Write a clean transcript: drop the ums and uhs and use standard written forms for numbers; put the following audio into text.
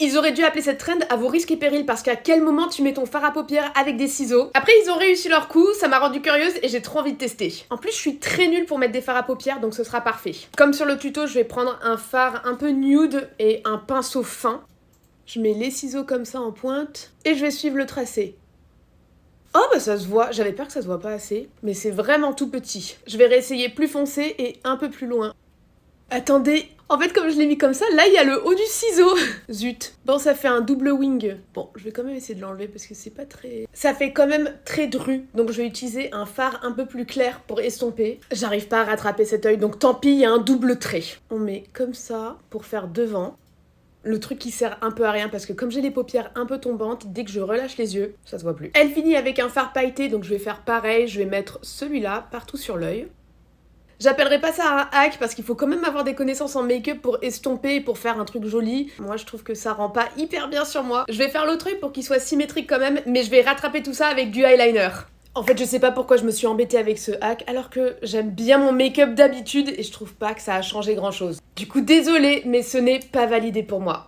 Ils auraient dû appeler cette trend à vos risques et périls parce qu'à quel moment tu mets ton fard à paupières avec des ciseaux. Après ils ont réussi leur coup, ça m'a rendu curieuse et j'ai trop envie de tester. En plus je suis très nulle pour mettre des fards à paupières donc ce sera parfait. Comme sur le tuto, je vais prendre un fard un peu nude et un pinceau fin. Je mets les ciseaux comme ça en pointe et je vais suivre le tracé. Oh bah ça se voit, j'avais peur que ça se voit pas assez, mais c'est vraiment tout petit. Je vais réessayer plus foncé et un peu plus loin. Attendez, en fait comme je l'ai mis comme ça, là il y a le haut du ciseau. Zut. Bon ça fait un double wing. Bon, je vais quand même essayer de l'enlever parce que c'est pas très... Ça fait quand même très dru, donc je vais utiliser un fard un peu plus clair pour estomper. J'arrive pas à rattraper cet œil, donc tant pis, il y a un double trait. On met comme ça pour faire devant. Le truc qui sert un peu à rien parce que comme j'ai les paupières un peu tombantes, dès que je relâche les yeux, ça se voit plus. Elle finit avec un fard pailleté, donc je vais faire pareil, je vais mettre celui-là partout sur l'œil. J'appellerai pas ça un hack parce qu'il faut quand même avoir des connaissances en make-up pour estomper et pour faire un truc joli. Moi je trouve que ça rend pas hyper bien sur moi. Je vais faire l'autre œil pour qu'il soit symétrique quand même, mais je vais rattraper tout ça avec du eyeliner. En fait, je sais pas pourquoi je me suis embêtée avec ce hack alors que j'aime bien mon make-up d'habitude et je trouve pas que ça a changé grand chose. Du coup, désolée, mais ce n'est pas validé pour moi.